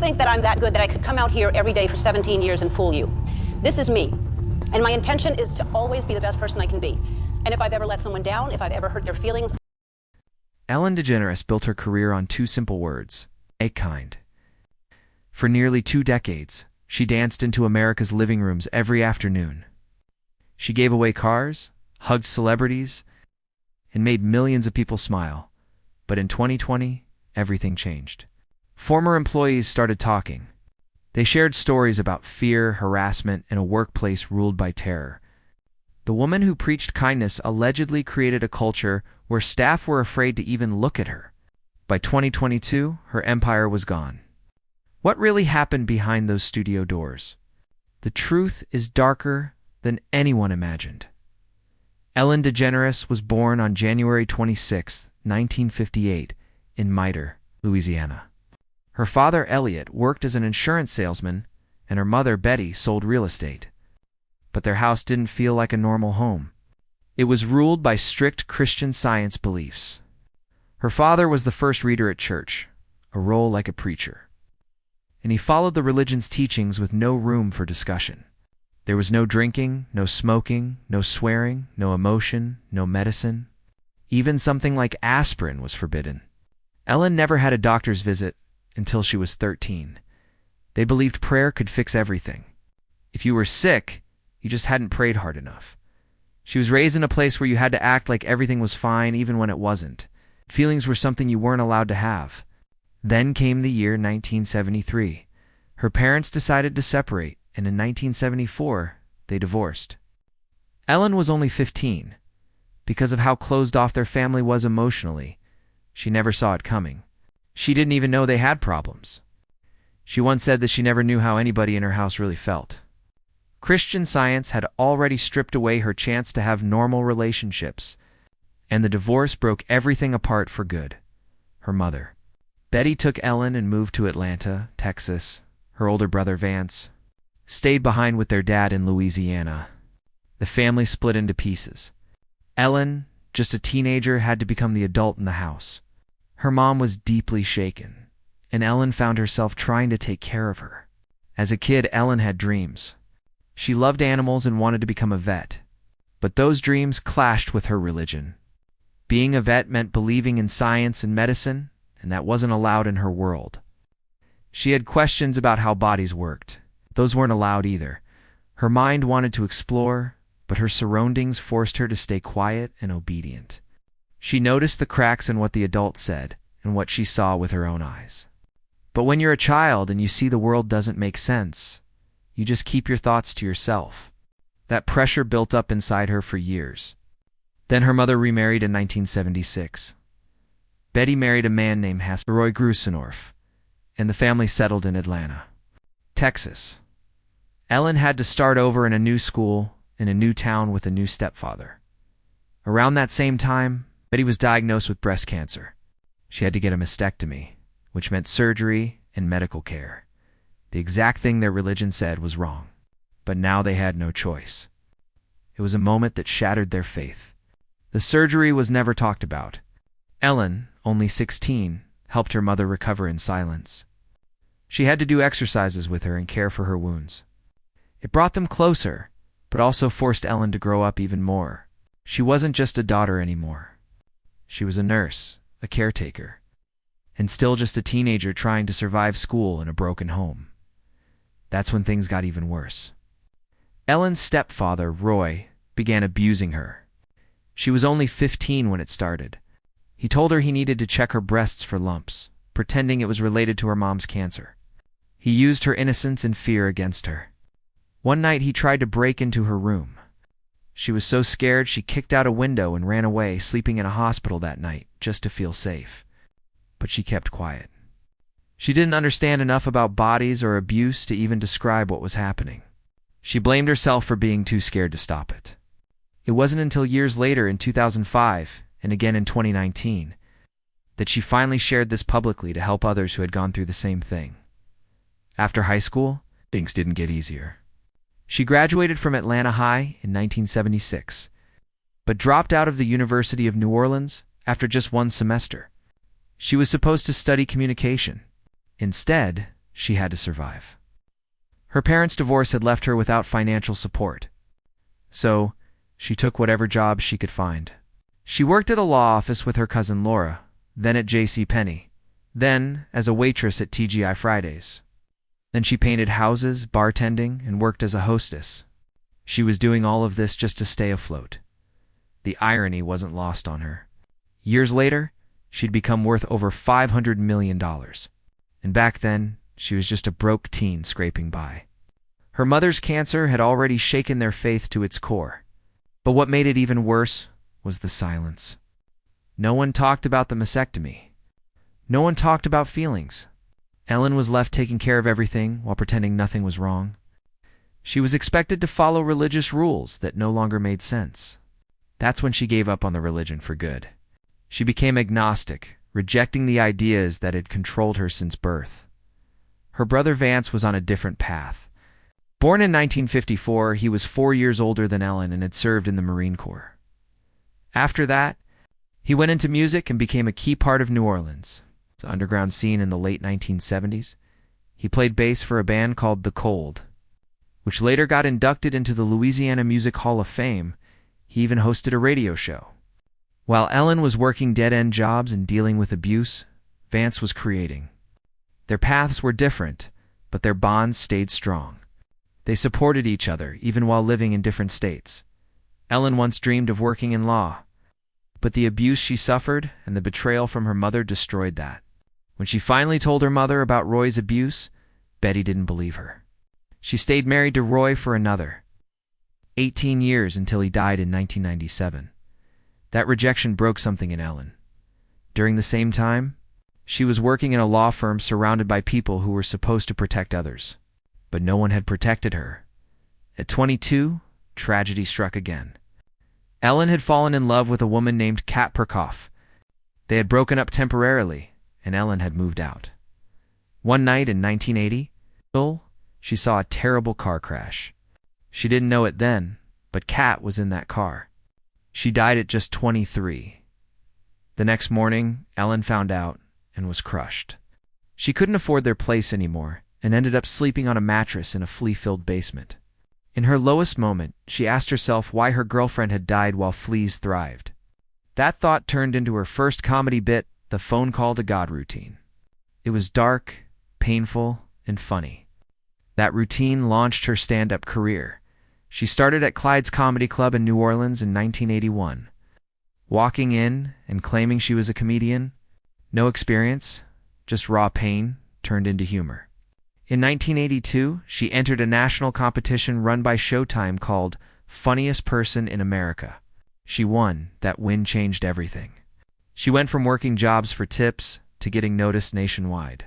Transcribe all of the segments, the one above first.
think that I'm that good that I could come out here every day for 17 years and fool you. This is me. And my intention is to always be the best person I can be. And if I've ever let someone down, if I've ever hurt their feelings... Ellen DeGeneres built her career on two simple words: a kind. For nearly 2 decades, she danced into America's living rooms every afternoon. She gave away cars, hugged celebrities, and made millions of people smile. But in 2020, everything changed. Former employees started talking. They shared stories about fear, harassment, and a workplace ruled by terror. The woman who preached kindness allegedly created a culture where staff were afraid to even look at her. By 2022, her empire was gone. What really happened behind those studio doors? The truth is darker than anyone imagined. Ellen DeGeneres was born on January 26, 1958, in Mitre, Louisiana. Her father, Elliot, worked as an insurance salesman, and her mother, Betty, sold real estate. But their house didn't feel like a normal home. It was ruled by strict Christian Science beliefs. Her father was the first reader at church, a role like a preacher. And he followed the religion's teachings with no room for discussion. There was no drinking, no smoking, no swearing, no emotion, no medicine. Even something like aspirin was forbidden. Ellen never had a doctor's visit until she was 13. They believed prayer could fix everything. If you were sick, you just hadn't prayed hard enough. She was raised in a place where you had to act like everything was fine even when it wasn't. Feelings were something you weren't allowed to have. Then came the year 1973. Her parents decided to separate, and in 1974, they divorced. Ellen was only 15. Because of how closed off their family was emotionally, she never saw it coming. She didn't even know they had problems. She once said that she never knew how anybody in her house really felt. Christian Science had already stripped away her chance to have normal relationships, and the divorce broke everything apart for good. Her mother, Betty, took Ellen and moved to Atlanta, Texas. Her older brother, Vance, stayed behind with their dad in Louisiana. The family split into pieces. Ellen, just a teenager, had to become the adult in the house. Her mom was deeply shaken, and Ellen found herself trying to take care of her. As a kid, Ellen had dreams. She loved animals and wanted to become a vet. But those dreams clashed with her religion. Being a vet meant believing in science and medicine, and that wasn't allowed in her world. She had questions about how bodies worked. Those weren't allowed either. Her mind wanted to explore, but her surroundings forced her to stay quiet and obedient. She noticed the cracks in what the adults said and what she saw with her own eyes. But when you're a child and you see the world doesn't make sense, you just keep your thoughts to yourself. That pressure built up inside her for years. Then her mother remarried in 1976. Betty married a man named Roy Grusenorf, and the family settled in Atlanta, Texas. Ellen had to start over in a new school, in a new town with a new stepfather. Around that same time, Betty was diagnosed with breast cancer. She had to get a mastectomy, which meant surgery and medical care. The exact thing their religion said was wrong. But now they had no choice. It was a moment that shattered their faith. The surgery was never talked about. Ellen, only 16, helped her mother recover in silence. She had to do exercises with her and care for her wounds. It brought them closer, but also forced Ellen to grow up even more. She wasn't just a daughter anymore. She was a nurse, a caretaker, and still just a teenager trying to survive school in a broken home. That's when things got even worse. Ellen's stepfather, Roy, began abusing her. She was only 15 when it started. He told her he needed to check her breasts for lumps, pretending it was related to her mom's cancer. He used her innocence and fear against her. One night he tried to break into her room. She was so scared she kicked out a window and ran away, sleeping in a hospital that night just to feel safe. But she kept quiet. She didn't understand enough about bodies or abuse to even describe what was happening. She blamed herself for being too scared to stop it. It wasn't until years later in 2005, and again in 2019, that she finally shared this publicly to help others who had gone through the same thing. After high school, things didn't get easier. She graduated from Atlanta High in 1976, but dropped out of the University of New Orleans after just one semester. She was supposed to study communication. Instead, she had to survive. Her parents' divorce had left her without financial support, so she took whatever job she could find. She worked at a law office with her cousin Laura, then at J.C. Penney, then as a waitress at TGI Fridays. Then she painted houses, bartending, and worked as a hostess. She was doing all of this just to stay afloat. The irony wasn't lost on her. Years later, she'd become worth over $500 million. And back then, she was just a broke teen scraping by. Her mother's cancer had already shaken their faith to its core. But what made it even worse was the silence. No one talked about the mastectomy. No one talked about feelings. Ellen was left taking care of everything while pretending nothing was wrong. She was expected to follow religious rules that no longer made sense. That's when she gave up on the religion for good. She became agnostic, rejecting the ideas that had controlled her since birth. Her brother Vance was on a different path. Born in 1954, he was 4 years older than Ellen and had served in the Marine Corps. After that, he went into music and became a key part of New Orleans' underground scene in the late 1970s. He played bass for a band called The Cold, which later got inducted into the Louisiana Music Hall of Fame. He even hosted a radio show. While Ellen was working dead-end jobs and dealing with abuse, Vance was creating. Their paths were different, but their bonds stayed strong. They supported each other, even while living in different states. Ellen once dreamed of working in law, but the abuse she suffered and the betrayal from her mother destroyed that. When she finally told her mother about Roy's abuse, Betty didn't believe her. She stayed married to Roy for another 18 years until he died in 1997. That rejection broke something in Ellen. During the same time, she was working in a law firm surrounded by people who were supposed to protect others. But no one had protected her. At 22, tragedy struck again. Ellen had fallen in love with a woman named Kat Perkoff. They had broken up temporarily, and Ellen had moved out. One night in 1980, she saw a terrible car crash. She didn't know it then, but Kat was in that car. She died at just 23. The next morning, Ellen found out and was crushed. She couldn't afford their place anymore and ended up sleeping on a mattress in a flea-filled basement. In her lowest moment, she asked herself why her girlfriend had died while fleas thrived. That thought turned into her first comedy bit, the phone call to God routine. It was dark, painful, and funny. That routine launched her stand-up career. She started at Clyde's Comedy Club in New Orleans in 1981. Walking in and claiming she was a comedian, no experience, just raw pain, turned into humor. In 1982, she entered a national competition run by Showtime called Funniest Person in America. She won. That win changed everything. She went from working jobs for tips to getting noticed nationwide.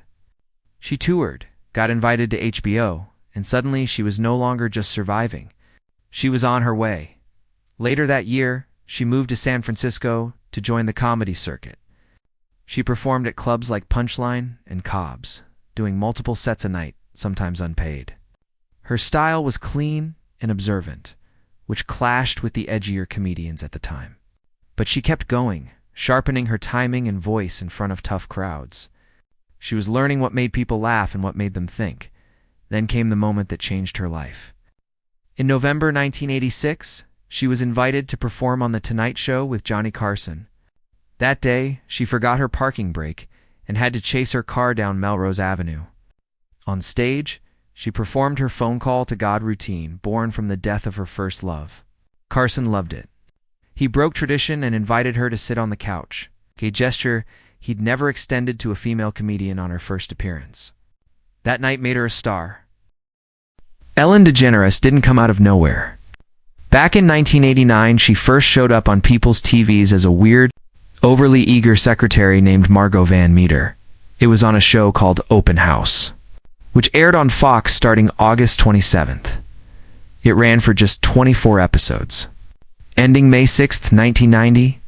She toured, got invited to HBO, and suddenly she was no longer just surviving. She was on her way. Later that year, she moved to San Francisco to join the comedy circuit. She performed at clubs like Punchline and Cobb's, doing multiple sets a night, sometimes unpaid. Her style was clean and observant, which clashed with the edgier comedians at the time. But she kept going, sharpening her timing and voice in front of tough crowds. She was learning what made people laugh and what made them think. Then came the moment that changed her life. In November 1986, she was invited to perform on The Tonight Show with Johnny Carson. That day, she forgot her parking brake and had to chase her car down Melrose Avenue. On stage, she performed her phone call to God routine, born from the death of her first love. Carson loved it. He broke tradition and invited her to sit on the couch, a gesture he'd never extended to a female comedian on her first appearance. That night made her a star. Ellen DeGeneres didn't come out of nowhere. Back in 1989, she first showed up on people's TVs as a weird, overly eager secretary named Margot Van Meter. It was on a show called Open House, which aired on Fox starting August 27th. It ran for just 24 episodes. Ending May 6, 1990,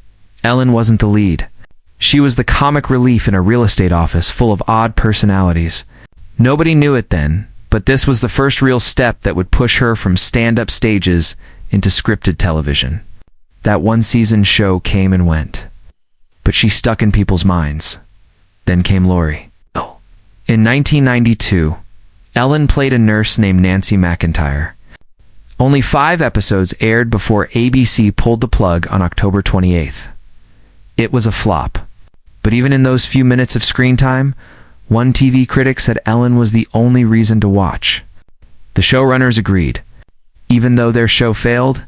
Ellen wasn't the lead. She was the comic relief in a real estate office full of odd personalities. Nobody knew it then, but this was the first real step that would push her from stand-up stages into scripted television. That one-season show came and went, but she stuck in people's minds. Then came Lori. In 1992, Ellen played a nurse named Nancy McIntyre. Only 5 episodes aired before ABC pulled the plug on October 28th. It was a flop. But even in those few minutes of screen time, one TV critic said Ellen was the only reason to watch. The showrunners agreed. Even though their show failed,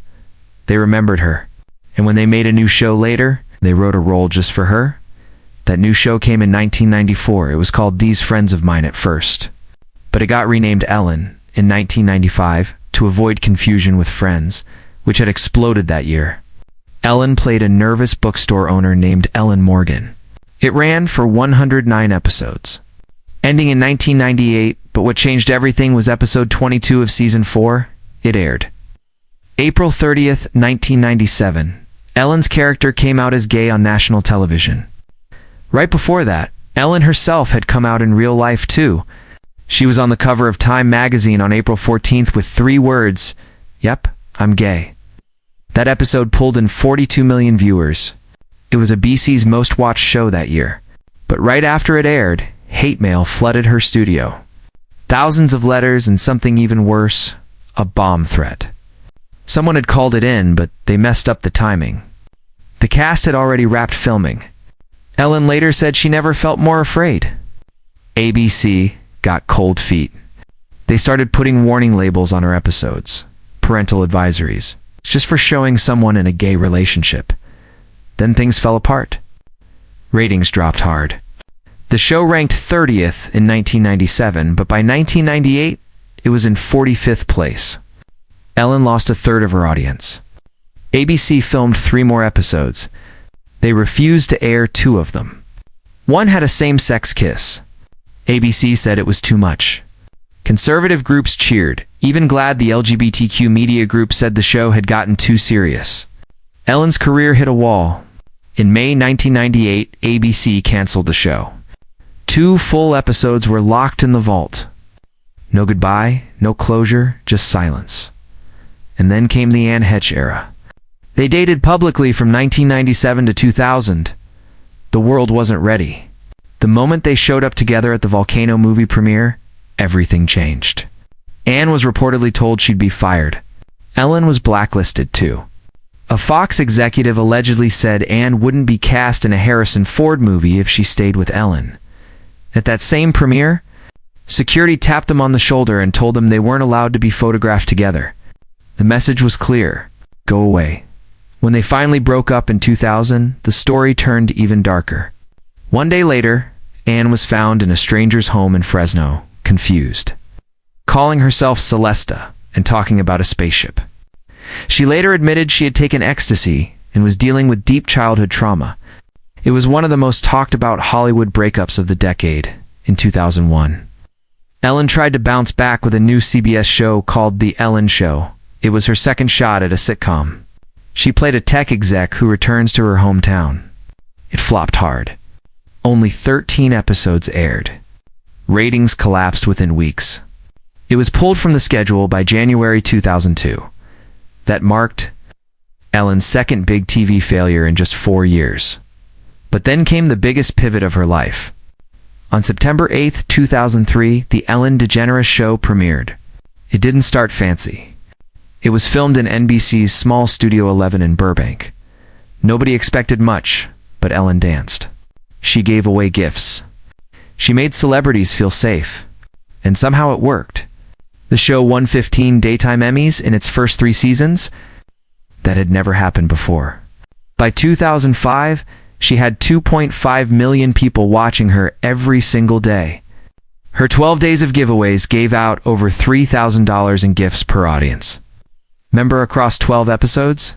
they remembered her. And when they made a new show later, they wrote a role just for her. That new show came in 1994. It was called These Friends of Mine at first. But it got renamed Ellen in 1995 to avoid confusion with Friends, which had exploded that year. Ellen played a nervous bookstore owner named Ellen Morgan. It ran for 109 episodes, ending in 1998, but what changed everything was episode 22 of season 4. It aired April 30th, 1997. Ellen's character came out as gay on national television. Right before that, Ellen herself had come out in real life too. She was on the cover of Time magazine on April 14th with 3 words, "Yep, I'm gay." That episode pulled in 42 million viewers. It was ABC's most watched show that year. But right after it aired, hate mail flooded her studio. Thousands of letters and something even worse, a bomb threat. Someone had called it in, but they messed up the timing. The cast had already wrapped filming. Ellen later said she never felt more afraid. ABC got cold feet. They started putting warning labels on her episodes, parental advisories, just for showing someone in a gay relationship. Then things fell apart. Ratings dropped hard. The show ranked 30th in 1997, but by 1998, it was in 45th place. Ellen lost a third of her audience. ABC filmed 3 more episodes. They refused to air 2 of them. One had a same-sex kiss. ABC said it was too much. Conservative groups cheered, even glad the LGBTQ media group said the show had gotten too serious. Ellen's career hit a wall. In May 1998, ABC canceled the show. 2 full episodes were locked in the vault. No goodbye, no closure, just silence. And then came the Anne Heche era. They dated publicly from 1997 to 2000. The world wasn't ready. The moment they showed up together at the Volcano movie premiere, everything changed. Anne was reportedly told she'd be fired. Ellen was blacklisted too. A Fox executive allegedly said Anne wouldn't be cast in a Harrison Ford movie if she stayed with Ellen. At that same premiere, security tapped them on the shoulder and told them they weren't allowed to be photographed together. The message was clear: go away. When they finally broke up in 2000, the story turned even darker. One day later, Anne was found in a stranger's home in Fresno, confused, calling herself Celesta and talking about a spaceship. She later admitted she had taken ecstasy and was dealing with deep childhood trauma. It was one of the most talked about Hollywood breakups of the decade in 2001. Ellen tried to bounce back with a new CBS show called The Ellen Show. It was her second shot at a sitcom. She played a tech exec who returns to her hometown. It flopped hard. Only 13 episodes aired. Ratings collapsed within weeks. It was pulled from the schedule by January 2002. That marked Ellen's second big TV failure in just 4 years. But then came the biggest pivot of her life. On September 8, 2003, The Ellen DeGeneres Show premiered. It didn't start fancy. It was filmed in NBC's small Studio 11 in Burbank. Nobody expected much, but Ellen danced. She gave away gifts. She made celebrities feel safe. And somehow it worked. The show won 15 Daytime Emmys in its first 3 seasons. That had never happened before. By 2005, she had 2.5 million people watching her every single day. Her 12 days of giveaways gave out over $3,000 in gifts per audience. Remember across 12 episodes?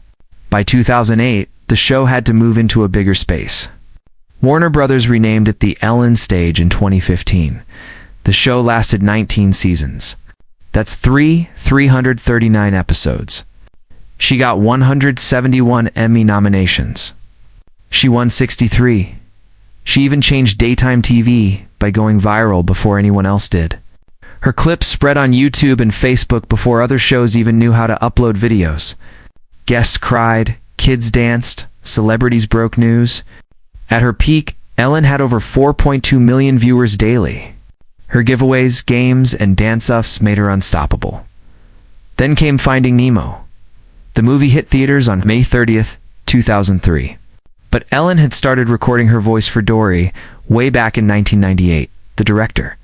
By 2008, the show had to move into a bigger space. Warner Brothers renamed it the Ellen Stage in 2015. The show lasted 19 seasons. That's 339 episodes. She got 171 Emmy nominations. She won 63. She even changed daytime TV by going viral before anyone else did. Her clips spread on YouTube and Facebook before other shows even knew how to upload videos. Guests cried, kids danced, celebrities broke news. At her peak, Ellen had over 4.2 million viewers daily. Her giveaways, games, and dance-offs made her unstoppable. Then came Finding Nemo. The movie hit theaters on May 30th, 2003. But Ellen had started recording her voice for Dory way back in 1998, the director.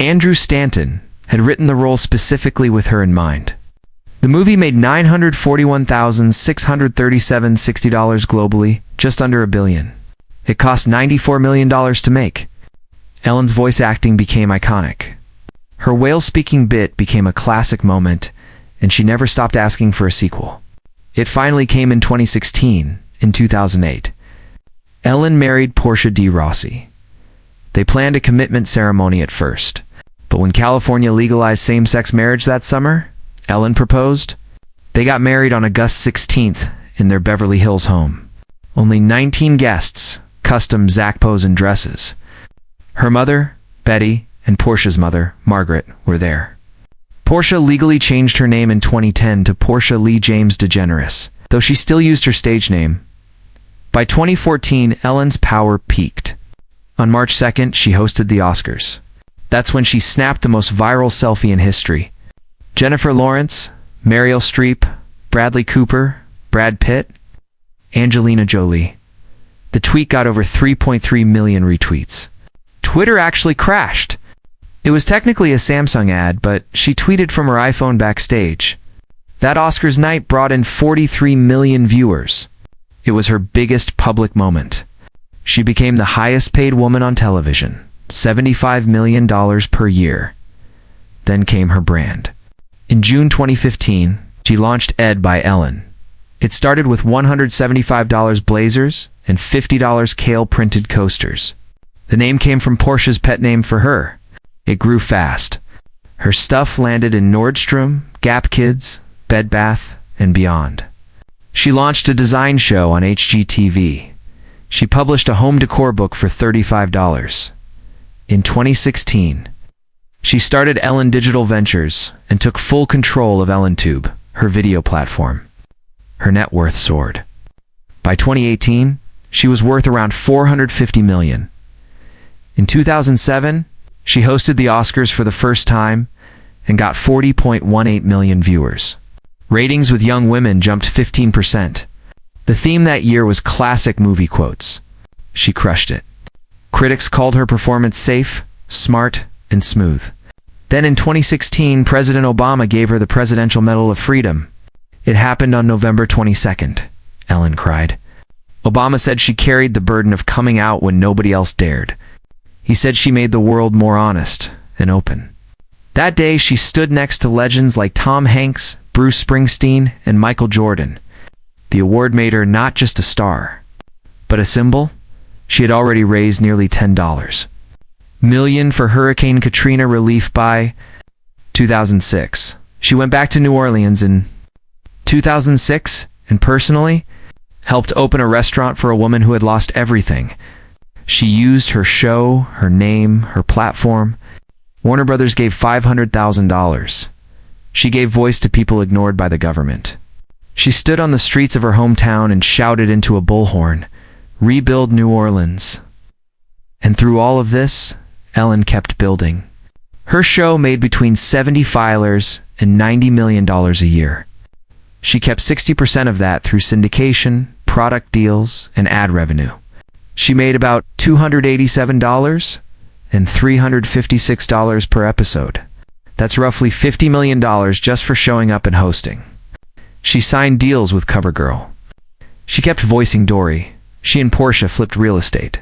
Andrew Stanton had written the role specifically with her in mind. The movie made $941,637.60 globally, just under $1 billion. It cost $94 million to make. Ellen's voice acting became iconic. Her whale-speaking bit became a classic moment, and she never stopped asking for a sequel. It finally came in 2016, in 2008. Ellen married Portia de Rossi. They planned a commitment ceremony at first, but when California legalized same-sex marriage that summer, Ellen proposed. They got married on August 16th in their Beverly Hills home. Only 19 guests, custom Zac Posen dresses. Her mother, Betty, and Portia's mother, Margaret, were there. Portia legally changed her name in 2010 to Portia Lee James DeGeneres, though she still used her stage name. By 2014, Ellen's power peaked. On March 2nd, she hosted the Oscars. That's when she snapped the most viral selfie in history. Jennifer Lawrence, Meryl Streep, Bradley Cooper, Brad Pitt, Angelina Jolie. The tweet got over 3.3 million retweets. Twitter actually crashed. It was technically a Samsung ad, but she tweeted from her iPhone backstage. That Oscars night brought in 43 million viewers. It was her biggest public moment. She became the highest paid woman on television, $75 million per year. Then came her brand. In June 2015, she launched Ed by Ellen. It started with $175 blazers and $50 kale-printed coasters. The name came from Portia's pet name for her. It grew fast. Her stuff landed in Nordstrom, Gap Kids, Bed Bath, and beyond. She launched a design show on HGTV. She published a home decor book for $35. In 2016, she started Ellen Digital Ventures and took full control of EllenTube, her video platform. Her net worth soared. By 2018, she was worth around $450 million. In 2007, she hosted the Oscars for the first time and got 40.18 million viewers. Ratings with young women jumped 15%. The theme that year was classic movie quotes. She crushed it. Critics called her performance safe, smart, and smooth. Then in 2016, President Obama gave her the Presidential Medal of Freedom. It happened on November 22nd, Ellen cried. Obama said she carried the burden of coming out when nobody else dared. He said she made the world more honest and open. That day, she stood next to legends like Tom Hanks, Bruce Springsteen, and Michael Jordan. The award made her not just a star, but a symbol. She had already raised nearly $10 million for Hurricane Katrina relief by 2006. She went back to New Orleans in 2006 and personally helped open a restaurant for a woman who had lost everything. She used her show, her name, her platform. Warner Brothers gave $500,000. She gave voice to people ignored by the government. She stood on the streets of her hometown and shouted into a bullhorn, "Rebuild New Orleans." And through all of this, Ellen kept building. Her show made between 70 filers and $90 million a year. She kept 60% of that through syndication, product deals, and ad revenue. She made about $287 and $356 per episode. That's roughly $50 million just for showing up and hosting. She signed deals with CoverGirl. She kept voicing Dory. She and Portia flipped real estate,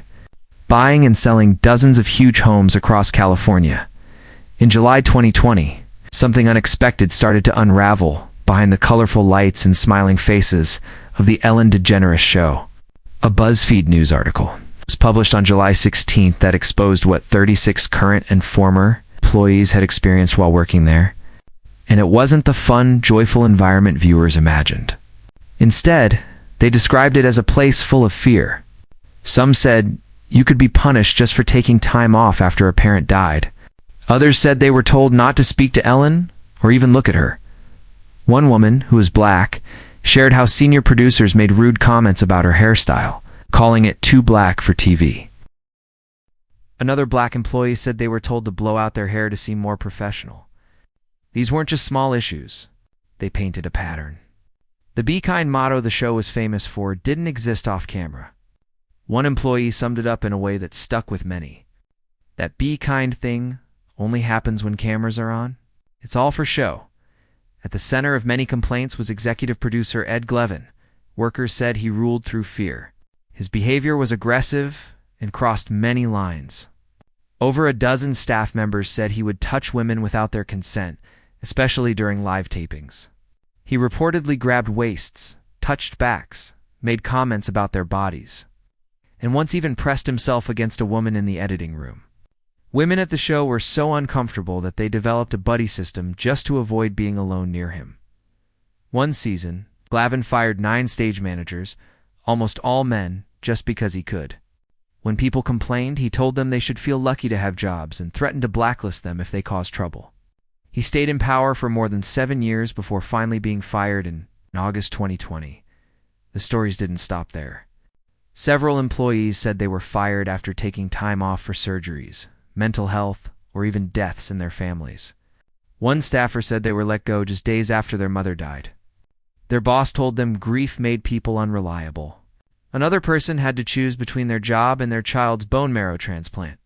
buying and selling dozens of huge homes across California. In July 2020, something unexpected started to unravel behind the colorful lights and smiling faces of the Ellen DeGeneres Show. A BuzzFeed news article was published on July 16th that exposed what 36 current and former employees had experienced while working there. And it wasn't the fun, joyful environment viewers imagined. Instead, they described it as a place full of fear. Some said you could be punished just for taking time off after a parent died. Others said they were told not to speak to Ellen or even look at her. One woman, who was black, shared how senior producers made rude comments about her hairstyle, calling it too black for TV. Another black employee said they were told to blow out their hair to seem more professional. These weren't just small issues. They painted a pattern. The Be Kind motto the show was famous for didn't exist off camera. One employee summed it up in a way that stuck with many. That be kind thing only happens when cameras are on. It's all for show. At the center of many complaints was executive producer Ed Glevin. Workers said he ruled through fear. His behavior was aggressive and crossed many lines. Over a dozen staff members said he would touch women without their consent, especially during live tapings. He reportedly grabbed waists, touched backs, made comments about their bodies, and once even pressed himself against a woman in the editing room. Women at the show were so uncomfortable that they developed a buddy system just to avoid being alone near him. One season, Glavin fired 9 stage managers, almost all men, just because he could. When people complained, he told them they should feel lucky to have jobs and threatened to blacklist them if they caused trouble. He stayed in power for more than 7 years before finally being fired in August 2020. The stories didn't stop there. Several employees said they were fired after taking time off for surgeries, mental health, or even deaths in their families. One staffer said they were let go just days after their mother died. Their boss told them grief made people unreliable. Another person had to choose between their job and their child's bone marrow transplant.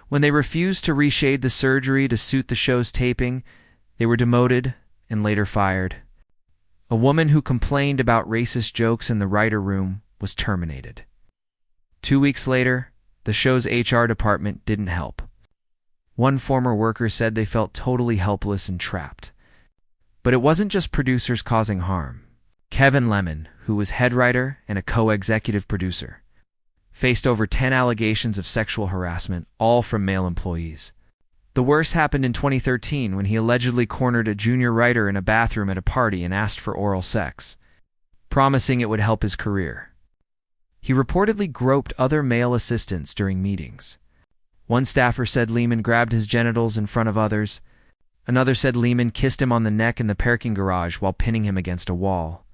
When they refused to reshade the surgery to suit the show's taping, they were demoted and later fired. A woman who complained about racist jokes in the writer room was terminated. 2 weeks later, the show's HR department didn't help. One former worker said they felt totally helpless and trapped. But it wasn't just producers causing harm. Kevin Lemon, who was head writer and a co-executive producer, faced over 10 allegations of sexual harassment, all from male employees. The worst happened in 2013 when he allegedly cornered a junior writer in a bathroom at a party and asked for oral sex, promising it would help his career. He reportedly groped other male assistants during meetings. One staffer said Lehman grabbed his genitals in front of others. Another said Lehman kissed him on the neck in the parking garage while pinning him against a wall.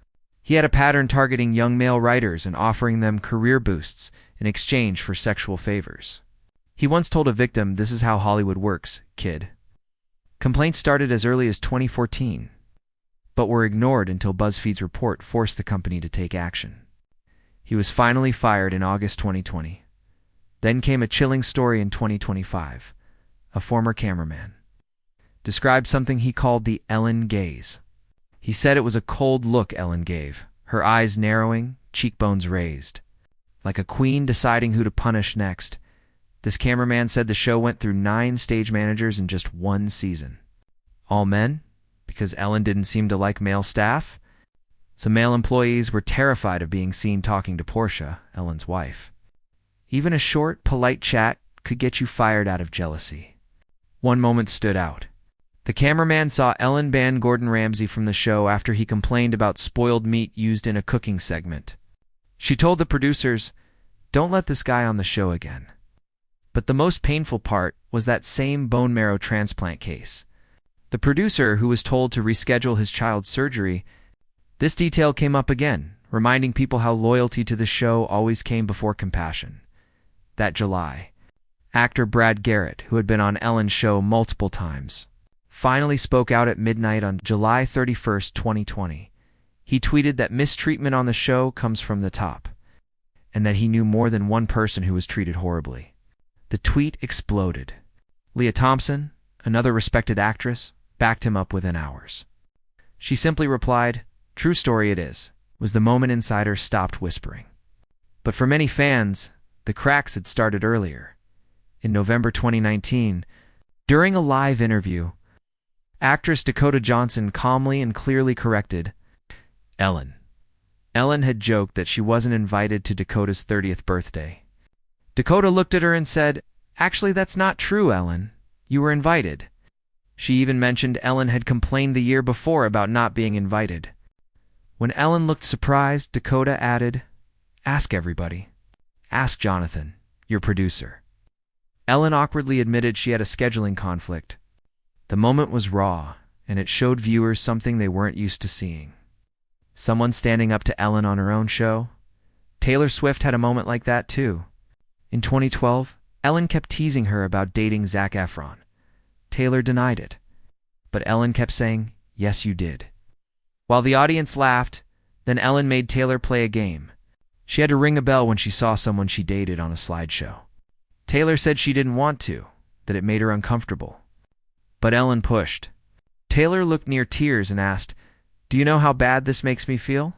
He had a pattern targeting young male writers and offering them career boosts in exchange for sexual favors. He once told a victim, "This is how Hollywood works, kid." Complaints started as early as 2014, but were ignored until BuzzFeed's report forced the company to take action. He was finally fired in August 2020. Then came a chilling story in 2025. A former cameraman described something he called the Ellen gaze. He said it was a cold look Ellen gave, her eyes narrowing, cheekbones raised. Like a queen deciding who to punish next, this cameraman said the show went through 9 stage managers in just 1 season. All men? Because Ellen didn't seem to like male staff? Some male employees were terrified of being seen talking to Portia, Ellen's wife. Even a short, polite chat could get you fired out of jealousy. One moment stood out. The cameraman saw Ellen ban Gordon Ramsay from the show after he complained about spoiled meat used in a cooking segment. She told the producers, "Don't let this guy on the show again." But the most painful part was that same bone marrow transplant case. The producer, who was told to reschedule his child's surgery, this detail came up again, reminding people how loyalty to the show always came before compassion. That July, actor Brad Garrett, who had been on Ellen's show multiple times, finally spoke out at midnight on July 31st, 2020. He tweeted that mistreatment on the show comes from the top, and that he knew more than one person who was treated horribly. The tweet exploded. Leah Thompson, another respected actress, backed him up within hours. She simply replied, "True story it is," was the moment insiders stopped whispering. But for many fans, the cracks had started earlier. In November 2019, during a live interview, actress Dakota Johnson calmly and clearly corrected Ellen. Ellen had joked that she wasn't invited to Dakota's 30th birthday. Dakota looked at her and said, "Actually, that's not true, Ellen. You were invited." She even mentioned Ellen had complained the year before about not being invited. When Ellen looked surprised, Dakota added, "Ask everybody. Ask Jonathan, your producer." Ellen awkwardly admitted she had a scheduling conflict. The moment was raw, and it showed viewers something they weren't used to seeing. Someone standing up to Ellen on her own show. Taylor Swift had a moment like that too. In 2012, Ellen kept teasing her about dating Zac Efron. Taylor denied it, but Ellen kept saying, "Yes, you did." While the audience laughed, then Ellen made Taylor play a game. She had to ring a bell when she saw someone she dated on a slideshow. Taylor said she didn't want to, that it made her uncomfortable. But Ellen pushed. Taylor looked near tears and asked, "Do you know how bad this makes me feel?"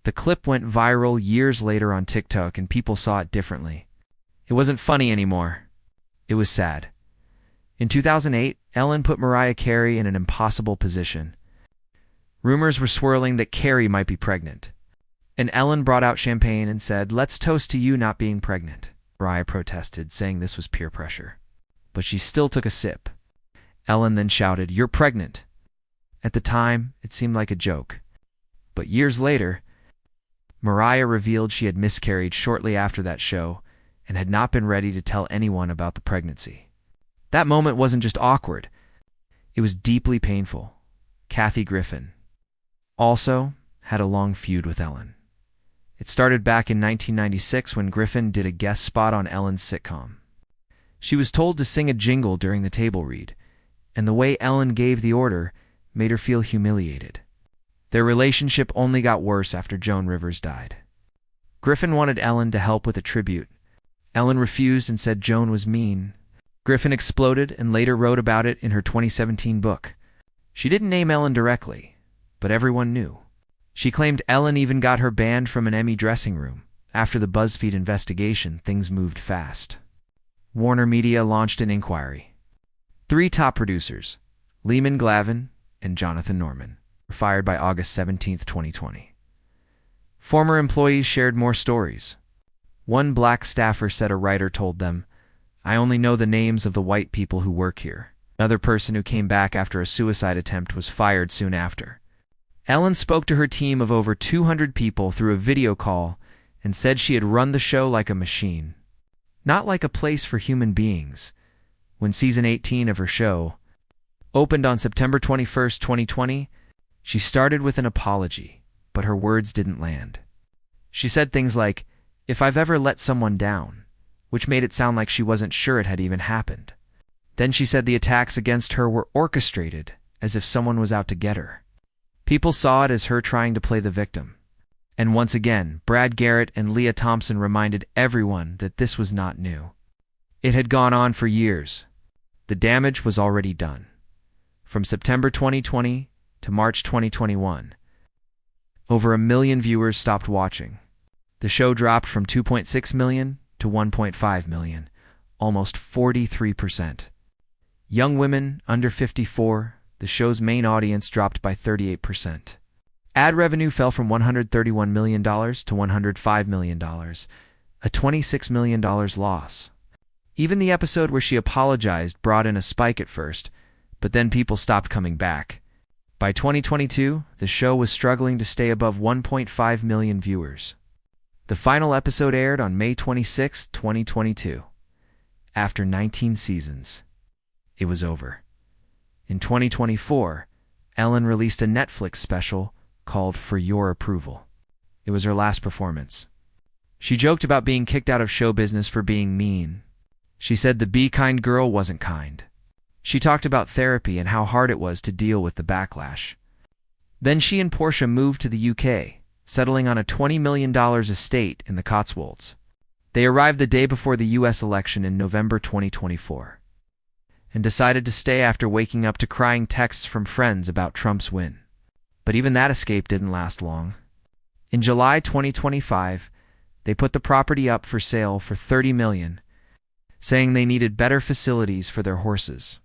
The clip went viral years later on TikTok and people saw it differently. It wasn't funny anymore. It was sad. In 2008, Ellen put Mariah Carey in an impossible position. Rumors were swirling that Carey might be pregnant. And Ellen brought out champagne and said, "Let's toast to you not being pregnant." Mariah protested, saying this was peer pressure. But she still took a sip. Ellen then shouted, "You're pregnant." At the time, it seemed like a joke. But years later, Mariah revealed she had miscarried shortly after that show and had not been ready to tell anyone about the pregnancy. That moment wasn't just awkward. It was deeply painful. Kathy Griffin also had a long feud with Ellen. It started back in 1996 when Griffin did a guest spot on Ellen's sitcom. She was told to sing a jingle during the table read, and the way Ellen gave the order made her feel humiliated. Their relationship only got worse after Joan Rivers died. Griffin wanted Ellen to help with a tribute. Ellen refused and said Joan was mean. Griffin exploded and later wrote about it in her 2017 book. She didn't name Ellen directly, but everyone knew. She claimed Ellen even got her banned from an Emmy dressing room. After the BuzzFeed investigation, things moved fast. Warner Media launched an inquiry. 3 top producers, Lehman Glavin and Jonathan Norman, were fired by August 17, 2020. Former employees shared more stories. One black staffer said a writer told them, "I only know the names of the white people who work here." Another person who came back after a suicide attempt was fired soon after. Ellen spoke to her team of over 200 people through a video call and said she had run the show like a machine, not like a place for human beings. When season 18 of her show opened on September 21, 2020, she started with an apology, but her words didn't land. She said things like, "If I've ever let someone down," which made it sound like she wasn't sure it had even happened. Then she said the attacks against her were orchestrated, as if someone was out to get her. People saw it as her trying to play the victim. And once again, Brad Garrett and Leah Thompson reminded everyone that this was not new. It had gone on for years. The damage was already done. From September 2020 to March 2021, over 1 million viewers stopped watching. The show dropped from 2.6 million to 1.5 million, almost 43%. Young women under 54, the show's main audience, dropped by 38%. Ad revenue fell from $131 million to $105 million, a $26 million loss. Even the episode where she apologized brought in a spike at first, but then people stopped coming back. By 2022, the show was struggling to stay above 1.5 million viewers. The final episode aired on May 26, 2022. After 19 seasons, it was over. In 2024, Ellen released a Netflix special called For Your Approval. It was her last performance. She joked about being kicked out of show business for being mean. She said the Be Kind girl wasn't kind. She talked about therapy and how hard it was to deal with the backlash. Then she and Portia moved to the UK, settling on a $20 million estate in the Cotswolds. They arrived the day before the US election in November 2024 and decided to stay after waking up to crying texts from friends about Trump's win. But even that escape didn't last long. In July 2025, they put the property up for sale for $30 million, saying they needed better facilities for their horses.